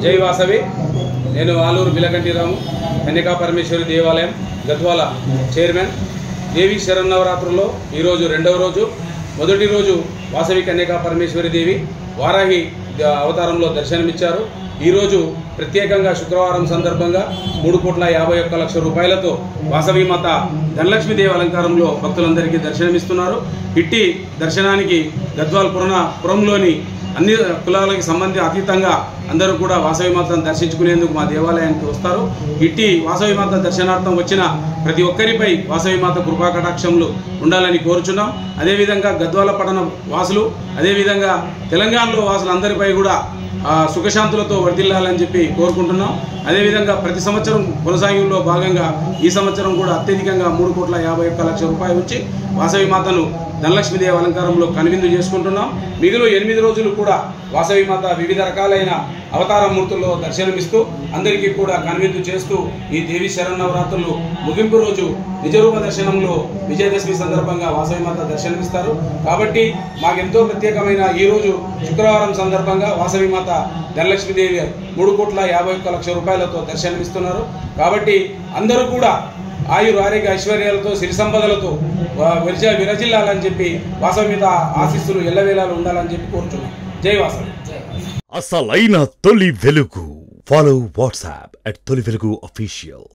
జై వాసవి. నేను ఆలూరు బిలకంటిరాము కన్యకా పరమేశ్వరి దేవాలయం గద్వాల చైర్మన్. దేవి శరన్నవరాత్రుల్లో ఈరోజు రెండవ రోజు. మొదటి రోజు వాసవి కన్యకా పరమేశ్వరి దేవి వారాహి అవతారంలో దర్శనమిచ్చారు. ఈరోజు ప్రత్యేకంగా శుక్రవారం సందర్భంగా 3,51,00,000 రూపాయలతో వాసవి మాత ధనలక్ష్మీదేవి అలంకారంలో భక్తులందరికీ దర్శనమిస్తున్నారు. ఇట్టి దర్శనానికి గద్వాల్ పురంలోని అన్ని కులాలకు సంబంధించి అతీతంగా అందరూ కూడా వాసవి మాతను దర్శించుకునేందుకు మా దేవాలయానికి వస్తారు. ఇట్టి వాసవి మాత దర్శనార్థం వచ్చిన ప్రతి ఒక్కరిపై వాసవి మాత కృపాకటాక్షములు ఉండాలని కోరుచున్నాం. అదేవిధంగా గద్వాల పట్టణ వాసులు, అదేవిధంగా తెలంగాణలో వాసులందరిపై కూడా సుఖశాంతులతో వర్ధిల్లాలని చెప్పి కోరుకుంటున్నాం. అదేవిధంగా ప్రతి సంవత్సరం కొనసాగింపులో భాగంగా ఈ సంవత్సరం కూడా అత్యధికంగా 3,51,00,000 రూపాయలు వచ్చి వాసవి మాతను ధనలక్ష్మీదేవి అలంకారంలో కనువిందు చేసుకుంటున్నాం. మిగిలిన 8 రోజులు కూడా వాసవి మాత వివిధ రకాలైన అవతార మూర్తుల్లో దర్శనమిస్తూ అందరికీ కూడా కనువిందు చేస్తూ ఈ దేవి శరన్నవరాత్రులు ముగింపు రోజు నిజరూప దర్శనంలో విజయదశమి సందర్భంగా వాసవి మాత దర్శనమిస్తారు. కాబట్టి మాకెంతో ప్రత్యేకమైన ఈరోజు శుక్రవారం సందర్భంగా వాసవి మాత ధనలక్ష్మీదేవి 3,51,00,000 రూపాయలతో దర్శనమిస్తున్నారు. కాబట్టి అందరూ కూడా ఆయుర ఆరోగ్య ఐశ్వర్యాలతో సిరి సంపదలతో విరజిల్లాలని చెప్పి వాసవి మీద ఆశీస్సులు ఎల్లవేళలు ఉండాలని చెప్పి కోరుచున్నాం. జై వాసవి. అసలైన తొలి వెలుగు. ఫాలో వాట్సాప్ @తొలి వెలుగు official.